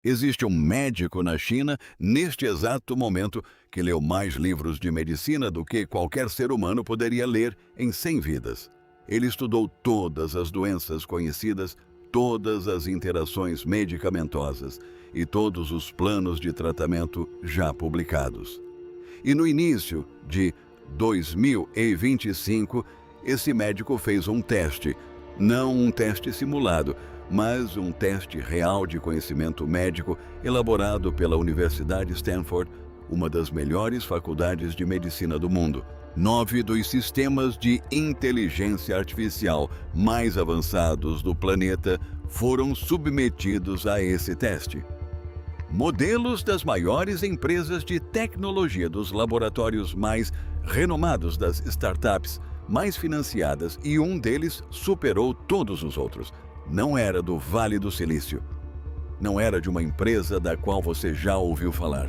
Existe um médico na China, neste exato momento, que leu mais livros de medicina do que qualquer ser humano poderia ler em 100 vidas. Ele estudou todas as doenças conhecidas, todas as interações medicamentosas e todos os planos de tratamento já publicados. E no início de 2025, esse médico fez um teste, não um teste simulado, mas um teste real de conhecimento médico elaborado pela Universidade Stanford, uma das melhores faculdades de medicina do mundo. 9 dos sistemas de inteligência artificial mais avançados do planeta foram submetidos a esse teste. Modelos das maiores empresas de tecnologia, dos laboratórios mais renomados, das startups mais financiadas, e um deles superou todos os outros. Não era do Vale do Silício. Não era de uma empresa da qual você já ouviu falar.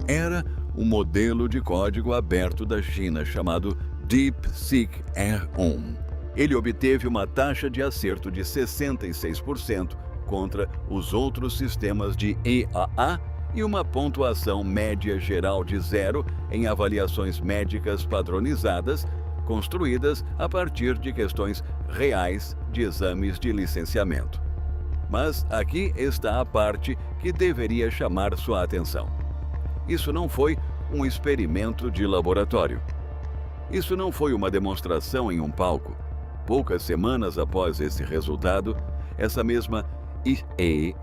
Era um modelo de código aberto da China chamado DeepSeek R1. Ele obteve uma taxa de acerto de 66% contra os outros sistemas de EAA e uma pontuação média geral de 0 em avaliações médicas padronizadas, construídas a partir de questões reais de exames de licenciamento. Mas aqui está a parte que deveria chamar sua atenção. Isso não foi um experimento de laboratório. Isso não foi uma demonstração em um palco. Poucas semanas após esse resultado, essa mesma IA,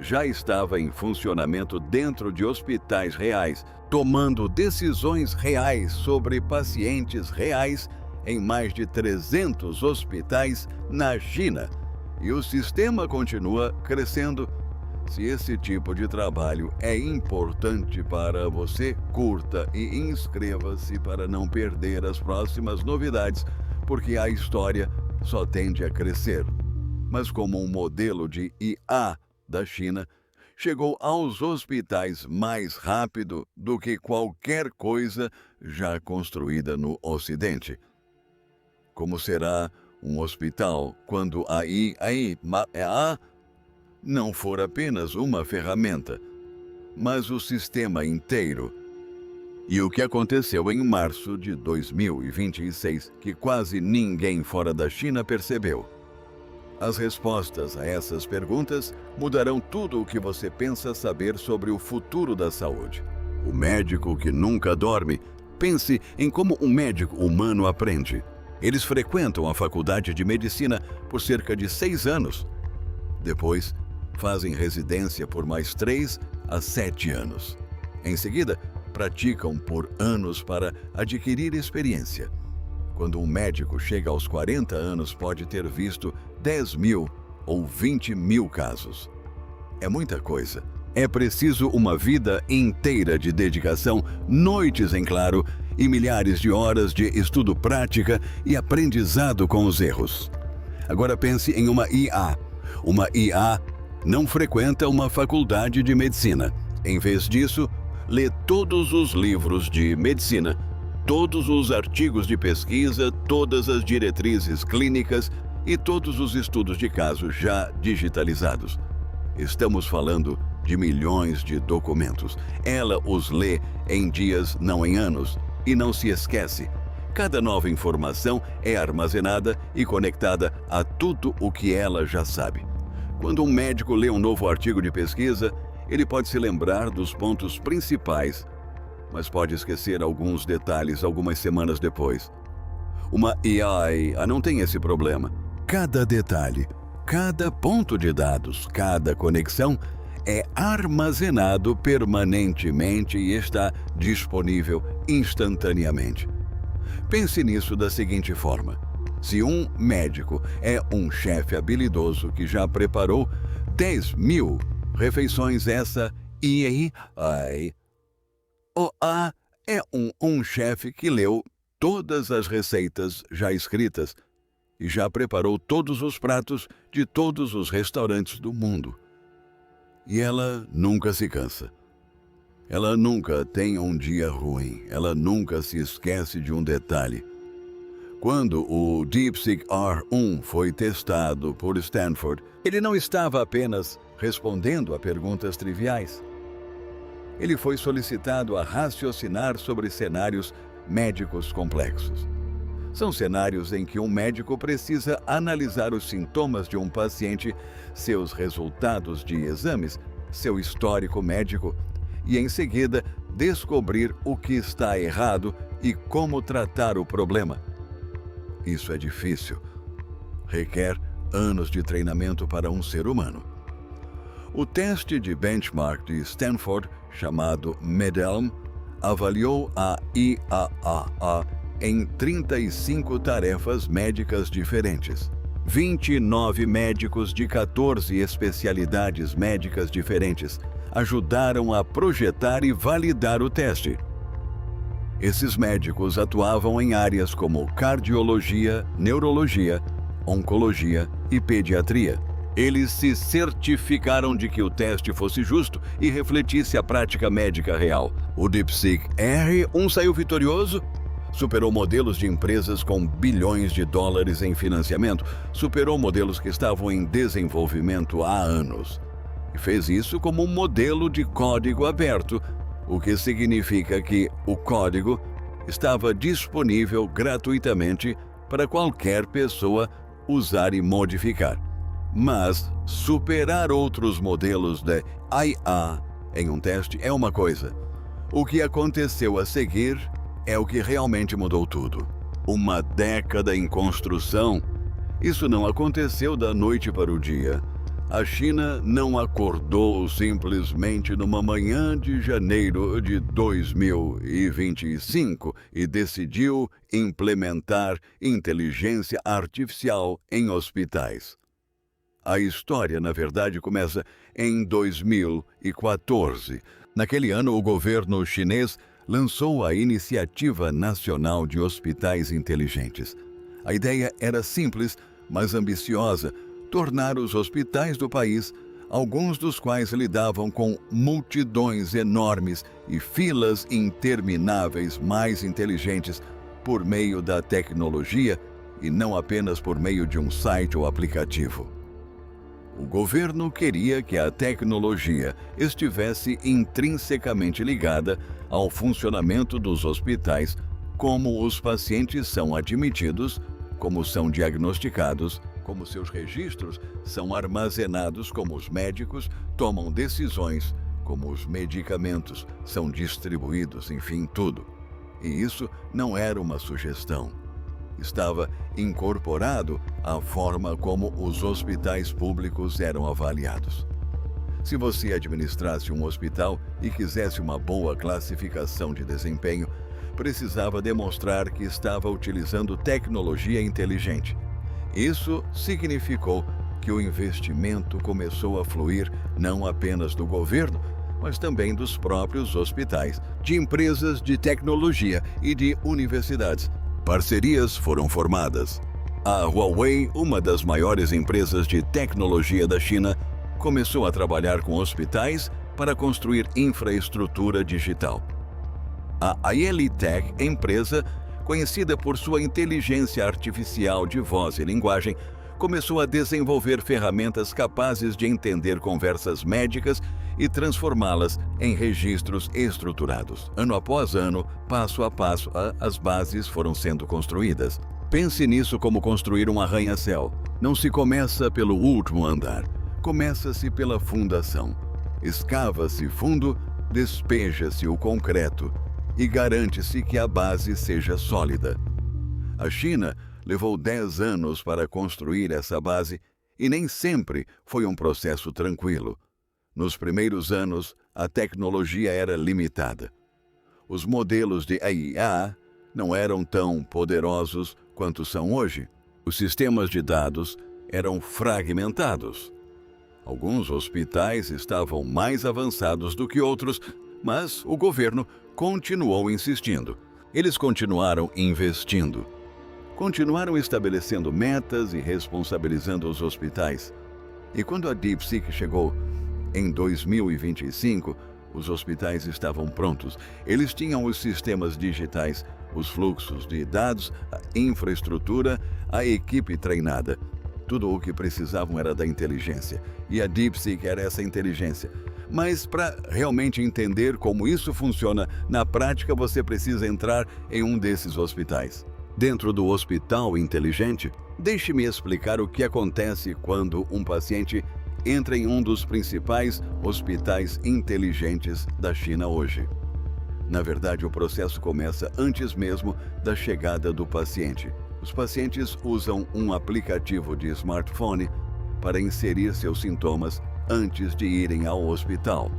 já estava em funcionamento dentro de hospitais reais, tomando decisões reais sobre pacientes reais em mais de 300 hospitais na China. E o sistema continua crescendo. Se esse tipo de trabalho é importante para você, curta e inscreva-se para não perder as próximas novidades, porque a história só tende a crescer. Mas como um modelo de IA da China, chegou aos hospitais mais rápido do que qualquer coisa já construída no Ocidente. Como será um hospital quando a IA não for apenas uma ferramenta, mas o sistema inteiro? E o que aconteceu em março de 2026, que quase ninguém fora da China percebeu? As respostas a essas perguntas mudarão tudo o que você pensa saber sobre o futuro da saúde. O médico que nunca dorme. Pense em como um médico humano aprende. Eles frequentam a faculdade de medicina por cerca de 6 anos. Depois, fazem residência por mais 3 a 7 anos. Em seguida, praticam por anos para adquirir experiência. Quando um médico chega aos 40 anos, pode ter visto 10 mil ou 20 mil casos. É muita coisa. É preciso uma vida inteira de dedicação, noites em claro e milhares de horas de estudo prática e aprendizado com os erros. Agora pense em uma IA. Uma IA não frequenta uma faculdade de medicina. Em vez disso, lê todos os livros de medicina, todos os artigos de pesquisa, todas as diretrizes clínicas e todos os estudos de caso já digitalizados. Estamos falando de milhões de documentos. Ela os lê em dias, não em anos, e não se esquece. Cada nova informação é armazenada e conectada a tudo o que ela já sabe. Quando um médico lê um novo artigo de pesquisa, ele pode se lembrar dos pontos principais, mas pode esquecer alguns detalhes algumas semanas depois. Uma AI não tem esse problema. Cada detalhe, cada ponto de dados, cada conexão é armazenado permanentemente e está disponível instantaneamente. Pense nisso da seguinte forma: se um médico é um chefe habilidoso que já preparou 10 mil refeições, essa AI é um chefe que leu todas as receitas já escritas e já preparou todos os pratos de todos os restaurantes do mundo. E ela nunca se cansa. Ela nunca tem um dia ruim. Ela nunca se esquece de um detalhe. Quando o DeepSeek R1 foi testado por Stanford, ele não estava apenas respondendo a perguntas triviais. Ele foi solicitado a raciocinar sobre cenários médicos complexos. São cenários em que um médico precisa analisar os sintomas de um paciente, seus resultados de exames, seu histórico médico e, em seguida, descobrir o que está errado e como tratar o problema. Isso é difícil. Requer anos de treinamento para um ser humano. O teste de benchmark de Stanford, chamado MEDELM, avaliou a IAAA em 35 tarefas médicas diferentes. 29 médicos de 14 especialidades médicas diferentes ajudaram a projetar e validar o teste. Esses médicos atuavam em áreas como cardiologia, neurologia, oncologia e pediatria. Eles se certificaram de que o teste fosse justo e refletisse a prática médica real. O DeepSeek R1 saiu vitorioso? Superou modelos de empresas com bilhões de dólares em financiamento, superou modelos que estavam em desenvolvimento há anos. E fez isso como um modelo de código aberto, o que significa que o código estava disponível gratuitamente para qualquer pessoa usar e modificar. Mas superar outros modelos de IA em um teste é uma coisa. O que aconteceu a seguir é o que realmente mudou tudo. Uma década em construção. Isso não aconteceu da noite para o dia. A China não acordou simplesmente numa manhã de janeiro de 2025 e decidiu implementar inteligência artificial em hospitais. A história, na verdade, começa em 2014. Naquele ano, o governo chinês lançou a Iniciativa Nacional de Hospitais Inteligentes. A ideia era simples, mas ambiciosa: tornar os hospitais do país, alguns dos quais lidavam com multidões enormes e filas intermináveis, mais inteligentes por meio da tecnologia e não apenas por meio de um site ou aplicativo. O governo queria que a tecnologia estivesse intrinsecamente ligada ao funcionamento dos hospitais, como os pacientes são admitidos, como são diagnosticados, como seus registros são armazenados, como os médicos tomam decisões, como os medicamentos são distribuídos, enfim, tudo. E isso não era uma sugestão. Estava incorporado à forma como os hospitais públicos eram avaliados. Se você administrasse um hospital e quisesse uma boa classificação de desempenho, precisava demonstrar que estava utilizando tecnologia inteligente. Isso significou que o investimento começou a fluir não apenas do governo, mas também dos próprios hospitais, de empresas de tecnologia e de universidades. Parcerias foram formadas. A Huawei, uma das maiores empresas de tecnologia da China, começou a trabalhar com hospitais para construir infraestrutura digital. A Aelitech, empresa conhecida por sua inteligência artificial de voz e linguagem, começou a desenvolver ferramentas capazes de entender conversas médicas e transformá-las em registros estruturados. Ano após ano, passo a passo, as bases foram sendo construídas. Pense nisso como construir um arranha-céu. Não se começa pelo último andar, começa-se pela fundação. Escava-se fundo, despeja-se o concreto e garante-se que a base seja sólida. A China levou 10 anos para construir essa base e nem sempre foi um processo tranquilo. Nos primeiros anos, a tecnologia era limitada. Os modelos de IA não eram tão poderosos quanto são hoje. Os sistemas de dados eram fragmentados. Alguns hospitais estavam mais avançados do que outros, mas o governo continuou insistindo. Eles continuaram investindo. Continuaram estabelecendo metas e responsabilizando os hospitais. E quando a DeepSeek chegou, em 2025, os hospitais estavam prontos. Eles tinham os sistemas digitais, os fluxos de dados, a infraestrutura, a equipe treinada. Tudo o que precisavam era da inteligência, e a DeepSeek era essa inteligência. Mas para realmente entender como isso funciona na prática, você precisa entrar em um desses hospitais. Dentro do hospital inteligente, deixe-me explicar o que acontece quando um paciente entra em um dos principais hospitais inteligentes da China hoje. Na verdade, o processo começa antes mesmo da chegada do paciente. Os pacientes usam um aplicativo de smartphone para inserir seus sintomas antes de irem ao hospital.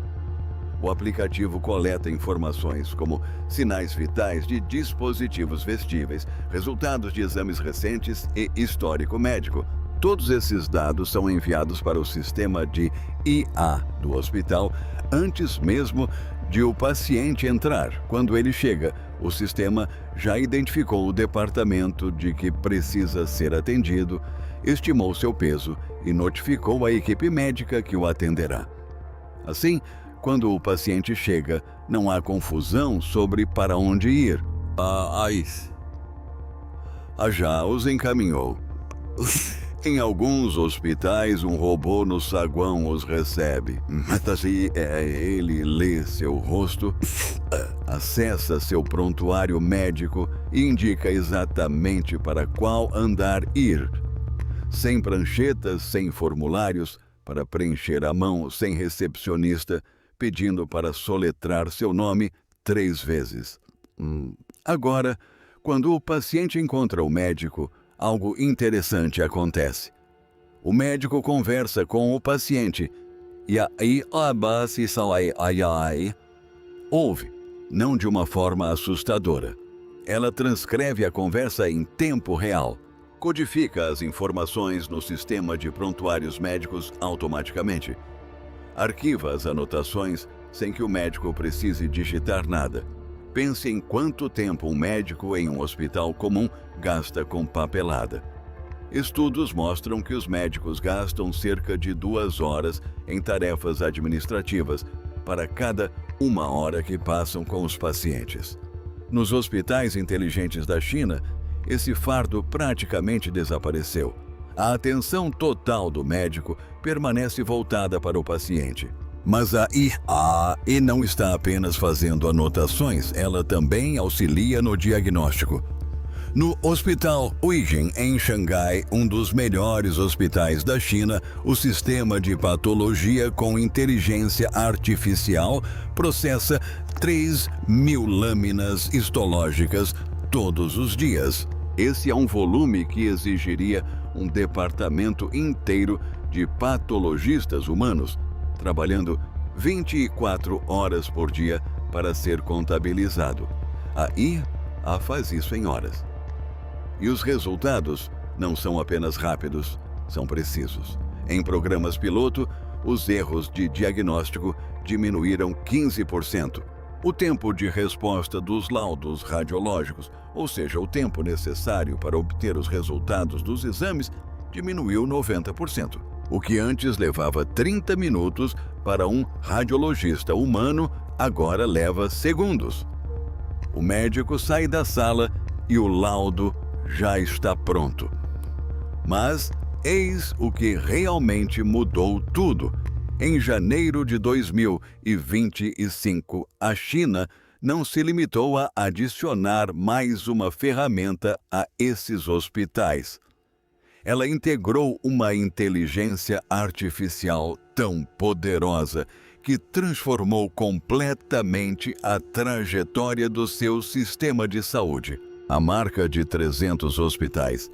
O aplicativo coleta informações como sinais vitais de dispositivos vestíveis, resultados de exames recentes e histórico médico. Todos esses dados são enviados para o sistema de IA do hospital antes mesmo de o paciente entrar. Quando ele chega, o sistema já identificou o departamento de que precisa ser atendido, estimou seu peso e notificou a equipe médica que o atenderá. Assim, quando o paciente chega, não há confusão sobre para onde ir. Já os encaminhou. Em alguns hospitais, um robô no saguão os recebe. Ele lê seu rosto, acessa seu prontuário médico e indica exatamente para qual andar ir. Sem pranchetas, sem formulários, para preencher à mão, sem recepcionista, pedindo para soletrar seu nome 3 vezes. Agora, quando o paciente encontra o médico, algo interessante acontece. O médico conversa com o paciente e ouve, não de uma forma assustadora. Ela transcreve a conversa em tempo real, codifica as informações no sistema de prontuários médicos automaticamente, arquiva as anotações sem que o médico precise digitar nada. Pense em quanto tempo um médico em um hospital comum gasta com papelada. Estudos mostram que os médicos gastam cerca de 2 horas em tarefas administrativas para cada 1 hora que passam com os pacientes. Nos hospitais inteligentes da China, esse fardo praticamente desapareceu. A atenção total do médico permanece voltada para o paciente. Mas a IA não está apenas fazendo anotações, ela também auxilia no diagnóstico. No Hospital Huijin, em Xangai, um dos melhores hospitais da China, o sistema de patologia com inteligência artificial processa 3.000 lâminas histológicas todos os dias. Esse é um volume que exigiria um departamento inteiro de patologistas humanos, trabalhando 24 horas por dia para ser contabilizado. A IA faz isso em horas. E os resultados não são apenas rápidos, são precisos. Em programas piloto, os erros de diagnóstico diminuíram 15%. O tempo de resposta dos laudos radiológicos, ou seja, o tempo necessário para obter os resultados dos exames, diminuiu 90%. O que antes levava 30 minutos para um radiologista humano, agora leva segundos. O médico sai da sala e o laudo já está pronto. Mas eis o que realmente mudou tudo. Em janeiro de 2025, a China não se limitou a adicionar mais uma ferramenta a esses hospitais. Ela integrou uma inteligência artificial tão poderosa que transformou completamente a trajetória do seu sistema de saúde. A marca de 300 hospitais.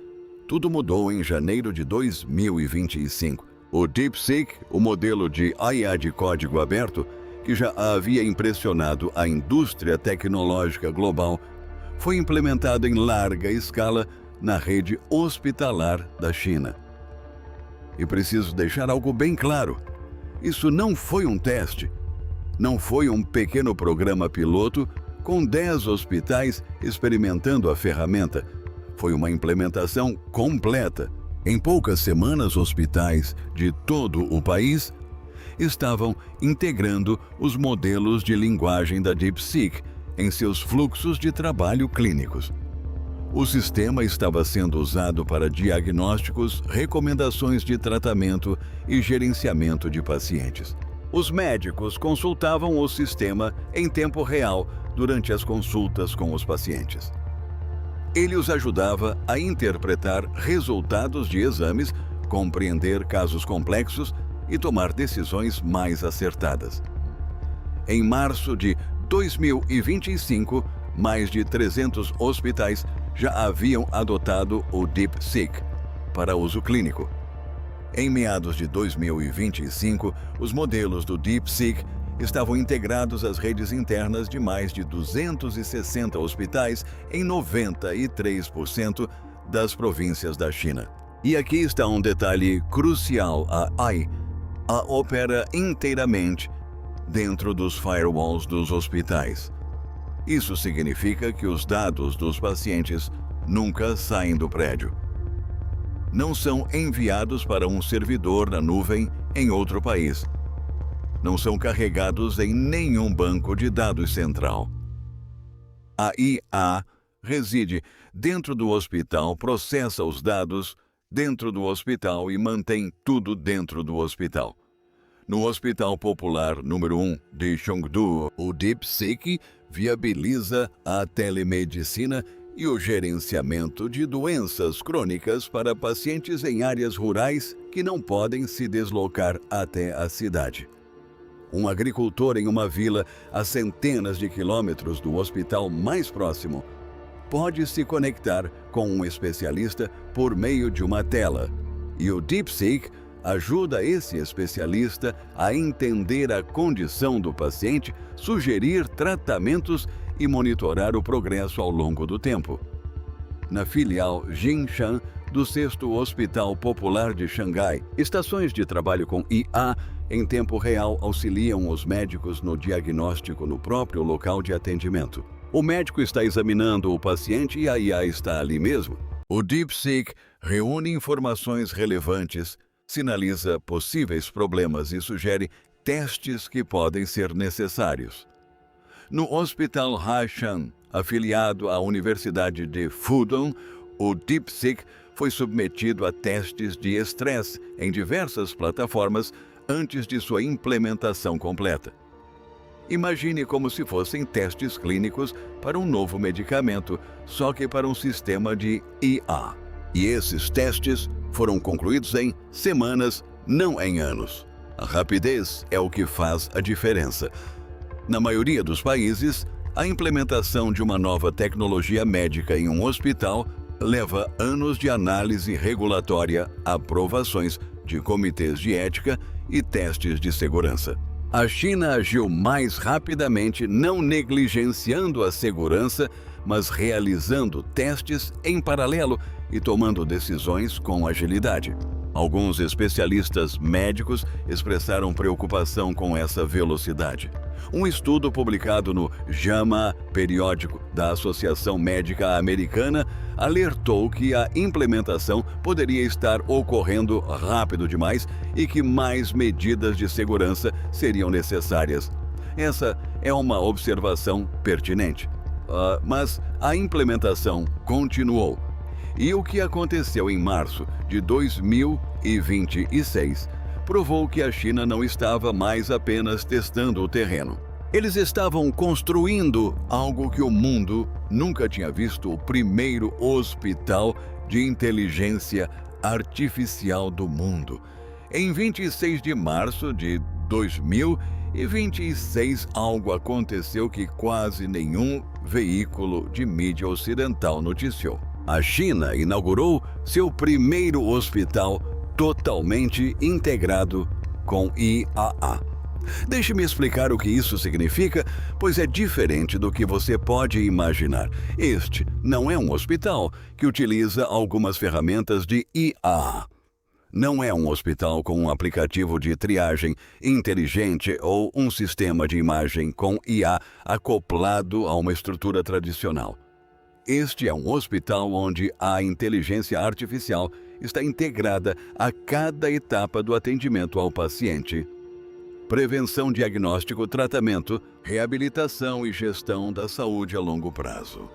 Tudo mudou em janeiro de 2025. O DeepSeek, o modelo de IA de código aberto, que já havia impressionado a indústria tecnológica global, foi implementado em larga escala na rede hospitalar da China. E preciso deixar algo bem claro. Isso não foi um teste. Não foi um pequeno programa piloto com 10 hospitais experimentando a ferramenta. Foi uma implementação completa. Em poucas semanas, hospitais de todo o país estavam integrando os modelos de linguagem da DeepSeek em seus fluxos de trabalho clínicos. O sistema estava sendo usado para diagnósticos, recomendações de tratamento e gerenciamento de pacientes. Os médicos consultavam o sistema em tempo real durante as consultas com os pacientes. Ele os ajudava a interpretar resultados de exames, compreender casos complexos e tomar decisões mais acertadas. Em março de 2025, mais de 300 hospitais já haviam adotado o DeepSeek para uso clínico. Em meados de 2025, os modelos do DeepSeek estavam integrados às redes internas de mais de 260 hospitais em 93% das províncias da China. E aqui está um detalhe crucial: a AI opera inteiramente dentro dos firewalls dos hospitais. Isso significa que os dados dos pacientes nunca saem do prédio. Não são enviados para um servidor na nuvem em outro país. Não são carregados em nenhum banco de dados central. A IA reside dentro do hospital, processa os dados dentro do hospital e mantém tudo dentro do hospital. No Hospital Popular número 1 de Chengdu, o DeepSeek viabiliza a telemedicina e o gerenciamento de doenças crônicas para pacientes em áreas rurais que não podem se deslocar até a cidade. Um agricultor em uma vila a centenas de quilômetros do hospital mais próximo pode se conectar com um especialista por meio de uma tela, e o DeepSeek ajuda esse especialista a entender a condição do paciente, sugerir tratamentos e monitorar o progresso ao longo do tempo. Na filial Jinshan do 6º Hospital Popular de Xangai, estações de trabalho com IA em tempo real auxiliam os médicos no diagnóstico no próprio local de atendimento. O médico está examinando o paciente e a IA está ali mesmo. O DeepSeek reúne informações relevantes, sinaliza possíveis problemas e sugere testes que podem ser necessários. No Hospital Haishan, afiliado à Universidade de Fudan, o DeepSeek foi submetido a testes de estresse em diversas plataformas antes de sua implementação completa. Imagine como se fossem testes clínicos para um novo medicamento, só que para um sistema de IA. E esses testes foram concluídos em semanas, não em anos. A rapidez é o que faz a diferença. Na maioria dos países, a implementação de uma nova tecnologia médica em um hospital leva anos de análise regulatória, aprovações de comitês de ética e testes de segurança. A China agiu mais rapidamente, não negligenciando a segurança, mas realizando testes em paralelo e tomando decisões com agilidade. Alguns especialistas médicos expressaram preocupação com essa velocidade. Um estudo publicado no JAMA, periódico da Associação Médica Americana, alertou que a implementação poderia estar ocorrendo rápido demais e que mais medidas de segurança seriam necessárias. Essa é uma observação pertinente. Mas a implementação continuou. E o que aconteceu em março de 2026 provou que a China não estava mais apenas testando o terreno. Eles estavam construindo algo que o mundo nunca tinha visto: o primeiro hospital de inteligência artificial do mundo. Em 26 de março de 2026, algo aconteceu que quase nenhum veículo de mídia ocidental noticiou. A China inaugurou seu primeiro hospital totalmente integrado com IAA. Deixe-me explicar o que isso significa, pois é diferente do que você pode imaginar. Este não é um hospital que utiliza algumas ferramentas de IA. Não é um hospital com um aplicativo de triagem inteligente ou um sistema de imagem com IA acoplado a uma estrutura tradicional. Este é um hospital onde a inteligência artificial está integrada a cada etapa do atendimento ao paciente. prevenção, diagnóstico, tratamento, reabilitação e gestão da saúde a longo prazo.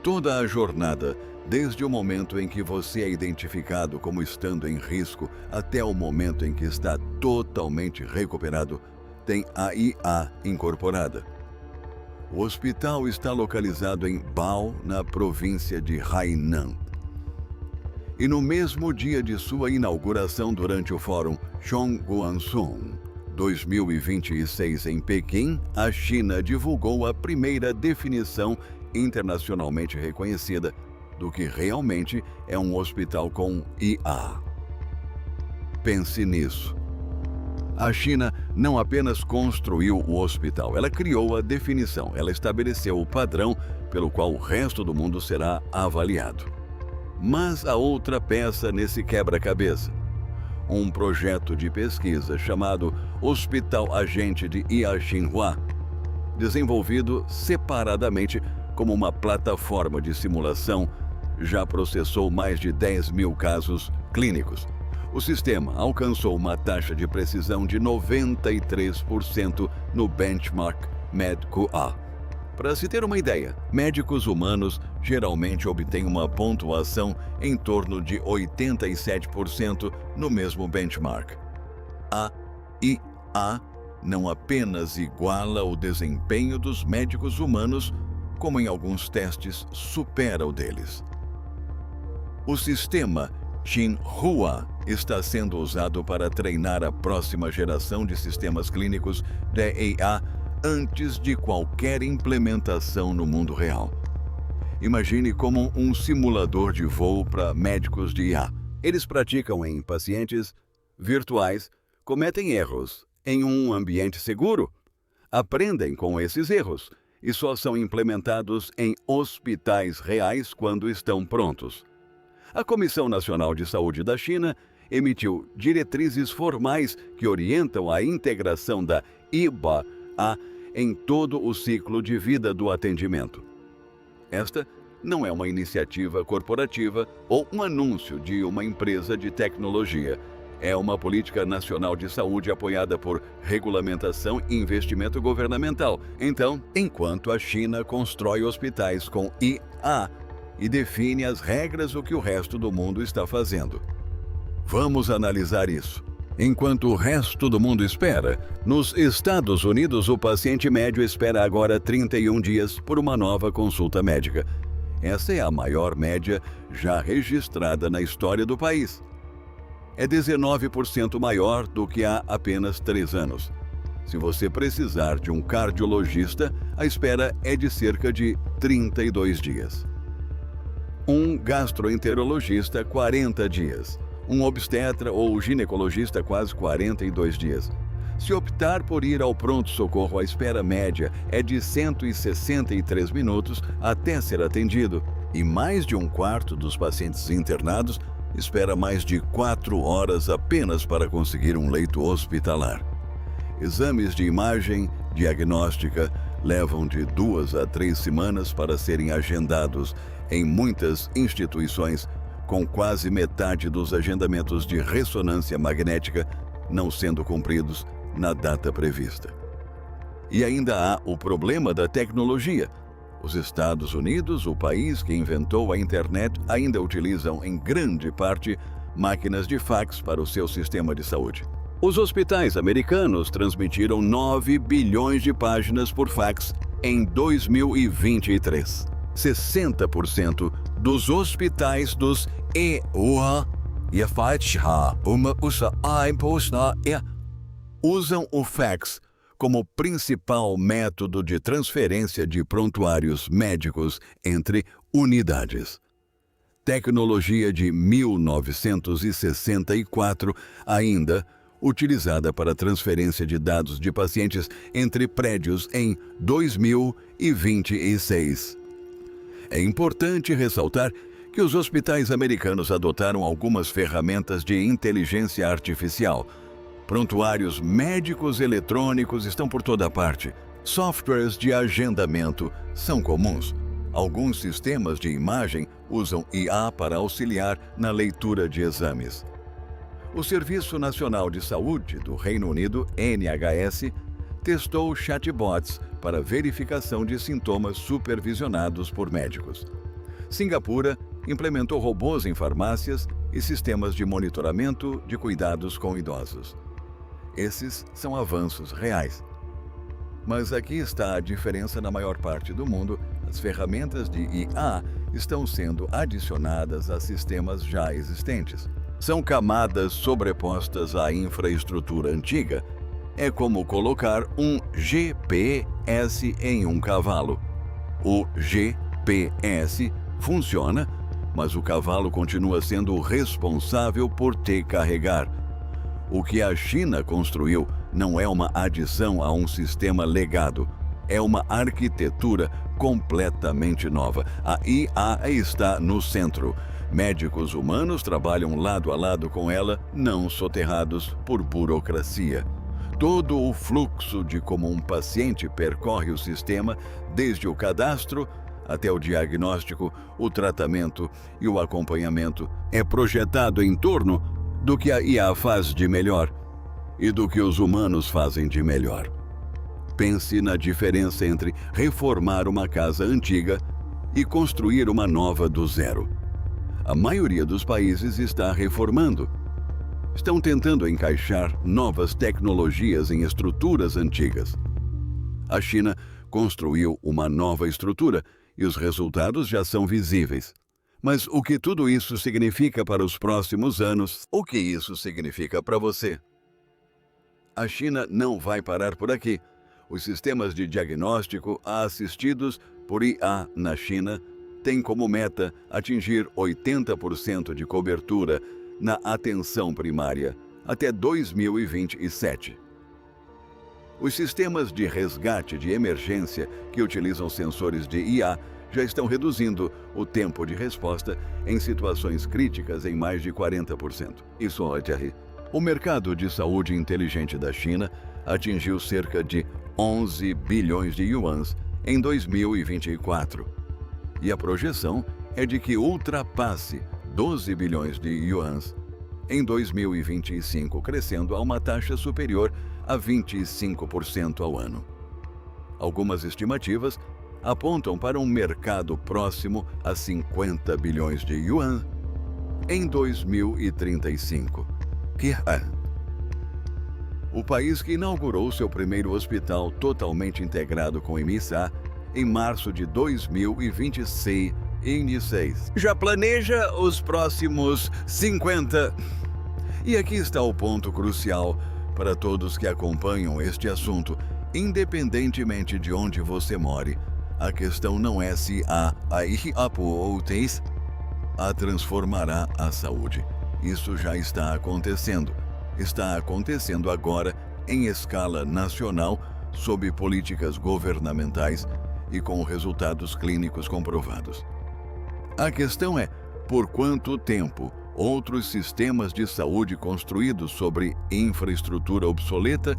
Toda a jornada, desde o momento em que você é identificado como estando em risco até o momento em que está totalmente recuperado, tem a IA incorporada. O hospital está localizado em Bao, na província de Hainan. E no mesmo dia de sua inauguração durante o Fórum Chongguansong 2026 em Pequim, a China divulgou a primeira definição internacionalmente reconhecida do que realmente é um hospital com IA. Pense nisso. A China não apenas construiu o hospital, ela criou a definição, ela estabeleceu o padrão pelo qual o resto do mundo será avaliado. Mas há outra peça nesse quebra-cabeça. Um projeto de pesquisa chamado Hospital Agente de IA Xinhua, desenvolvido separadamente como uma plataforma de simulação, já processou mais de 10 mil casos clínicos. O sistema alcançou uma taxa de precisão de 93% no benchmark MEDQA. Para se ter uma ideia, médicos humanos geralmente obtêm uma pontuação em torno de 87% no mesmo benchmark. A IA não apenas iguala o desempenho dos médicos humanos, como em alguns testes supera o deles. O sistema Xinhua está sendo usado para treinar a próxima geração de sistemas clínicos de IA antes de qualquer implementação no mundo real. Imagine como um simulador de voo para médicos de IA. Eles praticam em pacientes virtuais, cometem erros em um ambiente seguro, aprendem com esses erros e só são implementados em hospitais reais quando estão prontos. A Comissão Nacional de Saúde da China emitiu diretrizes formais que orientam a integração da IA em todo o ciclo de vida do atendimento. Esta não é uma iniciativa corporativa ou um anúncio de uma empresa de tecnologia. É uma política nacional de saúde apoiada por regulamentação e investimento governamental. Então, enquanto a China constrói hospitais com IA e define as regras o que o resto do mundo está fazendo. Vamos analisar isso. Enquanto o resto do mundo espera, nos Estados Unidos o paciente médio espera agora 31 dias por uma nova consulta médica. Essa é a maior média já registrada na história do país. É 19% maior do que há apenas 3 anos. Se você precisar de um cardiologista, a espera é de cerca de 32 dias. Um gastroenterologista, 40 dias. Um obstetra ou ginecologista, quase 42 dias. Se optar por ir ao pronto-socorro, a espera média é de 163 minutos até ser atendido. E mais de um quarto dos pacientes internados espera mais de 4 horas apenas para conseguir um leito hospitalar. Exames de imagem diagnóstica levam de 2 a 3 semanas para serem agendados em muitas instituições, com quase metade dos agendamentos de ressonância magnética não sendo cumpridos na data prevista. E ainda há o problema da tecnologia. Os Estados Unidos, o país que inventou a internet, ainda utilizam em grande parte máquinas de fax para o seu sistema de saúde. Os hospitais americanos transmitiram 9 bilhões de páginas por fax em 2023. 60% dos hospitais dos EUA usam o fax como principal método de transferência de prontuários médicos entre unidades. Tecnologia de 1964 ainda utilizada para transferência de dados de pacientes entre prédios em 2026. É importante ressaltar que os hospitais americanos adotaram algumas ferramentas de inteligência artificial. Prontuários médicos eletrônicos estão por toda parte. Softwares de agendamento são comuns. Alguns sistemas de imagem usam IA para auxiliar na leitura de exames. O Serviço Nacional de Saúde do Reino Unido, NHS, testou chatbots para verificação de sintomas supervisionados por médicos. Singapura implementou robôs em farmácias e sistemas de monitoramento de cuidados com idosos. Esses são avanços reais. Mas aqui está a diferença: na maior parte do mundo, as ferramentas de IA estão sendo adicionadas a sistemas já existentes. São camadas sobrepostas à infraestrutura antiga. É como colocar um GPS em um cavalo. O GPS funciona, mas o cavalo continua sendo o responsável por te carregar. O que a China construiu não é uma adição a um sistema legado, é uma arquitetura completamente nova. A IA está no centro. Médicos humanos trabalham lado a lado com ela, não soterrados por burocracia. Todo o fluxo de como um paciente percorre o sistema, desde o cadastro até o diagnóstico, o tratamento e o acompanhamento, é projetado em torno do que a IA faz de melhor e do que os humanos fazem de melhor. Pense na diferença entre reformar uma casa antiga e construir uma nova do zero. A maioria dos países está reformando. Estão tentando encaixar novas tecnologias em estruturas antigas. A China construiu uma nova estrutura e os resultados já são visíveis. Mas o que tudo isso significa para os próximos anos? O que isso significa para você? A China não vai parar por aqui. Os sistemas de diagnóstico assistidos por IA na China têm como meta atingir 80% de cobertura na atenção primária até 2027. Os sistemas de resgate de emergência que utilizam sensores de IA já estão reduzindo o tempo de resposta em situações críticas em mais de 40%. Isso pode rir. O mercado de saúde inteligente da China atingiu cerca de 11 bilhões de yuans em 2024. E a projeção é de que ultrapasse 12 bilhões de yuans em 2025, crescendo a uma taxa superior a 25% ao ano. Algumas estimativas apontam para um mercado próximo a 50 bilhões de yuan em 2035. O país que inaugurou seu primeiro hospital totalmente integrado com MSA em março de 2026 já planeja os próximos 50. E aqui está o ponto crucial para todos que acompanham este assunto, independentemente de onde você more. A questão não é se a IAPOTES a transformará a saúde. Isso já está acontecendo. Está acontecendo agora em escala nacional, sob políticas governamentais e com resultados clínicos comprovados. A questão é, por quanto tempo outros sistemas de saúde construídos sobre infraestrutura obsoleta,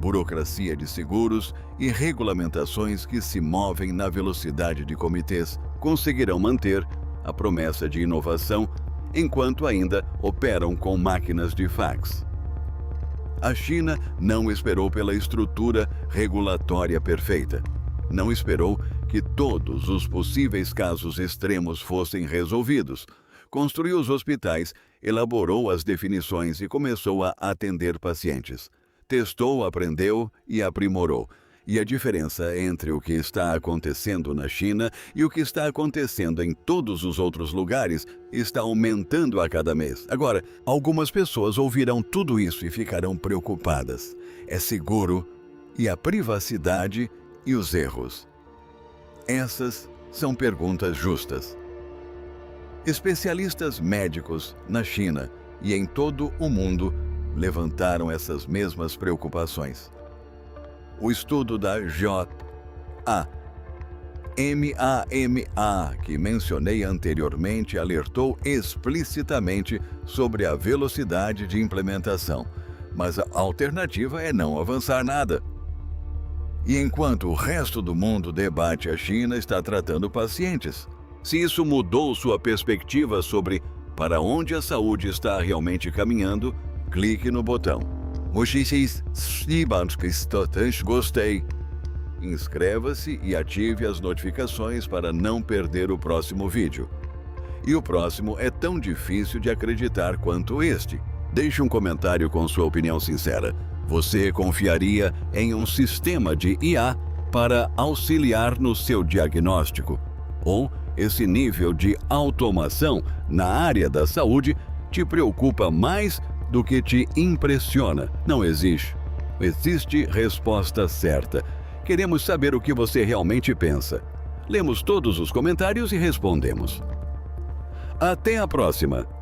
burocracia de seguros e regulamentações que se movem na velocidade de comitês conseguirão manter a promessa de inovação enquanto ainda operam com máquinas de fax. A China não esperou pela estrutura regulatória perfeita. Não esperou que todos os possíveis casos extremos fossem resolvidos. Construiu os hospitais, elaborou as definições e começou a atender pacientes. Testou, aprendeu e aprimorou. E a diferença entre o que está acontecendo na China e o que está acontecendo em todos os outros lugares está aumentando a cada mês. Agora, algumas pessoas ouvirão tudo isso e ficarão preocupadas. É seguro? E a privacidade e os erros? Essas são perguntas justas. Especialistas médicos na China e em todo o mundo levantaram essas mesmas preocupações. O estudo da JAMA, que mencionei anteriormente, alertou explicitamente sobre a velocidade de implementação, mas a alternativa é não avançar nada. E enquanto o resto do mundo debate, a China está tratando pacientes. Se isso mudou sua perspectiva sobre para onde a saúde está realmente caminhando, clique no botão gostei. Inscreva-se e ative as notificações para não perder o próximo vídeo. E o próximo é tão difícil de acreditar quanto este. Deixe um comentário com sua opinião sincera. Você confiaria em um sistema de IA para auxiliar no seu diagnóstico? Ou esse nível de automação na área da saúde te preocupa mais do que te impressiona? Não existe resposta certa. Queremos saber o que você realmente pensa. Lemos todos os comentários e respondemos. Até a próxima!